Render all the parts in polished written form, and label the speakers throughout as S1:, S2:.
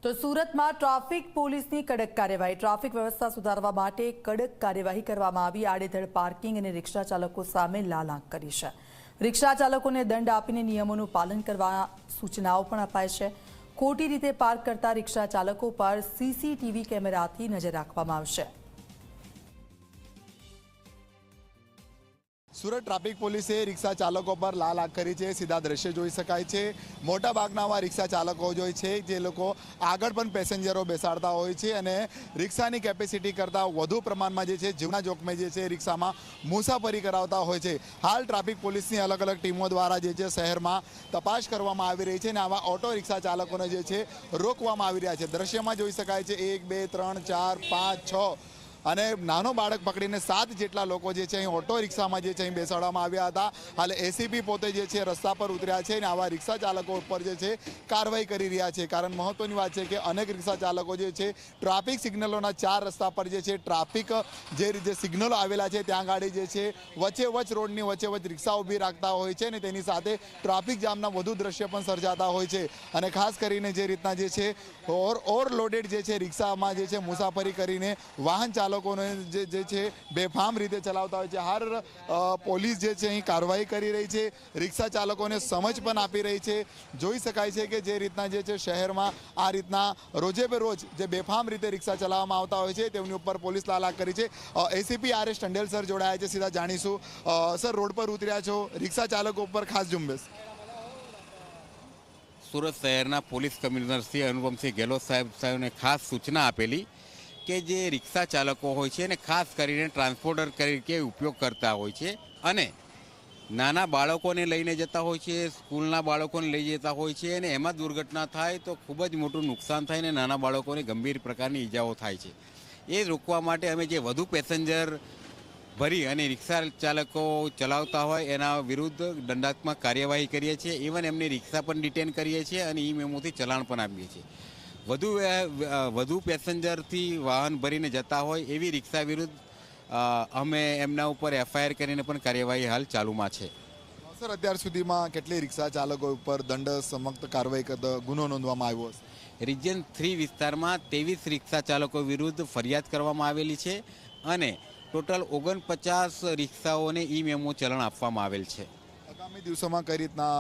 S1: તો સુરતમાં ટ્રાફિક પોલીસની કડક કાર્યવાહી ટ્રાફિક વ્યવસ્થા સુધારવા માટે કડક કાર્યવાહી કરવામાં આવી। આડેધડ પાર્કિંગ અને રિક્ષા ચાલકો સામે લાલ આંખ કરી છે। રિક્ષા ચાલકોને દંડ આપીને નિયમોનું પાલન કરવા સૂચનાઓ પણ અપાય છે। ખોટી રીતે પાર્ક કરતા રિક્ષા ચાલકો પર સીસીટીવી કેમેરાથી નજર રાખવામાં આવશે।
S2: सूरत ट्राफिक पोलीसे रिक्शा चालकों पर लाल आंख करी है। सीधा दृश्य जोई शकाय छे। मोटा भागना रिक्शा चालको जो छे जे लोको आगळ पण पेसेंजरो बेसाडता होय छे अने रिक्शानी केपेसिटी करता वधु प्रमाणमां जे छे जीवना जोखमे जे छे रिक्शामां मुसाफरी करावता होय छे। हाल ट्राफिक पोलीसनी अलग अलग टीमों द्वारा जे छे शहेरमां तपास करवामां आवी रही छे अने आवा ऑटो रिक्शा चालकोने जे छे रोकवामां आवी रह्या छे। दृश्यमां जोई शकाय छे 1 2 3 4 5 6 અને નાનો બાળક પકડીને 7 જેટલા લોકો જે છે અહીં ઓટો રિક્ષામાં જે છે અહીં બેસાડવામાં આવ્યા હતા। હાલ એસીપી પોતે જે છે રસ્તા પર ઉતર્યા છે અને આવા રિક્ષા ચાલકો ઉપર જે છે કાર્યવાહી કરી રહ્યા છે। કારણ મહત્વની વાત છે કે અનેક રિક્ષા ચાલકો જે છે ટ્રાફિક સિગ્નલોના 4 રસ્તા પર જે છે ટ્રાફિક જે રીતે સિગ્નલો આવેલા છે ત્યાં ગાડી જે છે વચ્ચે રોડની વચ્ચે રિક્ષા ઊભી રાખતા હોય છે અને તેની સાથે ટ્રાફિક જામના વધુ દ્રશ્ય પણ સર્જાતા હોય છે। અને ખાસ કરીને જે રીતના જે છે ઓવરલોડેડ જે છે રિક્ષામાં જે છે મુસાફરી કરીને વાહન लोगों ने बेफाम रीते चलावता है। हर पोलीस जे अहीं कार्रवाई करी रही है। रिक्शा चालकों ने समझ पण आपी रही है। जोई शकाय छे के जे रीतना जे छे शहर में आ रीतना रोजे बेरोज जे बेफाम रीते रिक्शा चलाववामां आवता होय छे तेमनी उपर पोलीस लाल आंख करी है। ACP R S. टंडेल सर जोड़ाया है। सीधा जाणीशुं सर रोड पर उतर्या छो रिक्शा चालकों पर खास झुंबेश।
S3: सूरत शहरना पोलीस कमिश्नर श्री अनुपमसिंह गहलोत साहेब ने खास सूचना आपेली કે જે રિક્ષા ચાલકો હોય છે ને ખાસ કરીને ટ્રાન્સપોર્ટર તરીકે ઉપયોગ કરતા હોય છે અને નાના બાળકોને લઈને જતા હોય છે, સ્કૂલના બાળકોને લઈ જતા હોય છે અને એમાં દુર્ઘટના થાય તો ખૂબ જ મોટું નુકસાન થાય ને નાના બાળકોને ગંભીર પ્રકારની ઈજાઓ થાય છે। એ રોકવા માટે અમે જે વધુ પેસેન્જર ભરી અને રિક્ષા ચાલકો ચલાવતા હોય એના વિરુદ્ધ દંડાત્મક કાર્યવાહી કરીએ છીએ। ઇવન એમની રિક્ષા પણ ડિટેન કરીએ છીએ અને ઈ મેમોથી ચલાણ પણ આપીએ છીએ। વધુ પેસેન્જરથી વાહન ભરીને જતા હોય એવી રિક્ષા વિરુદ્ધ અમે એમના ઉપર એફઆઈઆર કરીને પણ કાર્યવાહી હાલ ચાલુમાં છે।
S2: સર અત્યાર સુધીમાં કેટલી રિક્ષા ચાલકો ઉપર દંડ સમક્ષ કાર્યવાહી કરતા ગુનો નોંધવામાં આવ્યો છે?
S3: રિજન 3 વિસ્તારમાં 23 રિક્ષા ચાલકો વિરુદ્ધ ફરિયાદ કરવામાં આવેલી છે અને ટોટલ 49 રિક્ષાઓને ઈ મેમો ચલણ આપવામાં આવેલ છે।
S2: આગામી દિવસોમાં કઈ રીતના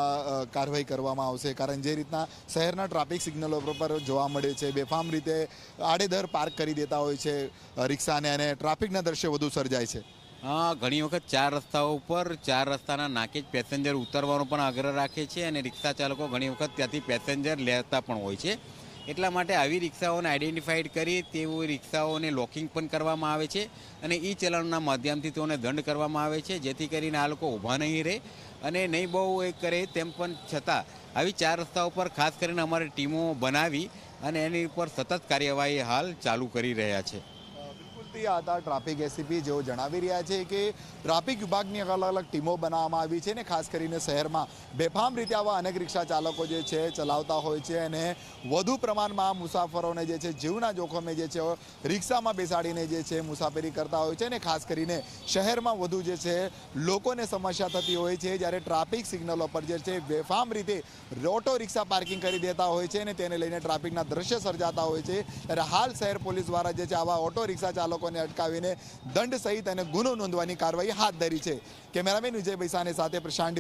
S2: કાર્યવાહી કરવામાં આવશે? કારણ જે રીતના શહેરના ટ્રાફિક સિગ્નલો પર જોવા મળે છે બેફામ રીતે આડેધડ પાર્ક કરી દેતા હોય છે રિક્ષાને અને ટ્રાફિકના દ્રશ્ય વધુ સર્જાય છે।
S3: હા, ઘણી વખત 4 રસ્તાઓ ઉપર 4 રસ્તાના નાકે જ પેસેન્જર ઉતરવાનો પણ આગ્રહ રાખે છે અને રિક્ષા ચાલકો ઘણી વખત ત્યાંથી પેસેન્જર લેતા પણ હોય છે। એટલા માટે આવી રિક્ષાઓને આઈડેન્ટિફાઈડ કરી તેવી રિક્ષાઓને લોકિંગ પણ કરવામાં આવે છે અને ઈ ચલણના માધ્યમથી તેઓને દંડ કરવામાં આવે છે જેથી કરીને આ લોકો ઊભા નહીં રહે અને નહીં બહુ એ કરે તેમ પણ છતાં આવી 4 રસ્તા ઉપર ખાસ કરીને અમારી ટીમો બનાવી અને એની ઉપર સતત કાર્યવાહી હાલ ચાલુ કરી રહ્યા છે।
S2: ટ્રાફિક એસીપી જેઓ જણાવી રહ્યા છે કે ટ્રાફિક વિભાગની અલગ અલગ ટીમો બનાવવામાં આવી છે ને ખાસ કરીને શહેરમાં બેફામ રીતે આવા અનેક રિક્ષા ચાલકો જે છે ચલાવતા હોય છે અને વધુ પ્રમાણમાં મુસાફરોને જે છે જીવના જોખમે જે છે રિક્ષામાં બેસાડીને જે છે મુસાફરી કરતા હોય છે ને ખાસ કરીને શહેરમાં વધુ જે છે લોકોને સમસ્યા થતી હોય છે જ્યારે ટ્રાફિક સિગ્નલો પર જે છે બેફામ રીતે ઓટો રિક્ષા પાર્કિંગ કરી દેતા હોય છે અને તેને લઈને ટ્રાફિકના દ્રશ્ય સર્જાતા હોય છે। ત્યારે હાલ શહેર પોલીસ દ્વારા જે છે આવા ઓટો રિક્ષા ચાલકોને અટકાવીને દંડ સહિત અને ગુનો નોંધવાની કાર્યવાહી હાથ ધરી છે। કેમેરામેન વિજય બૈસાની સાથે પ્રશાંત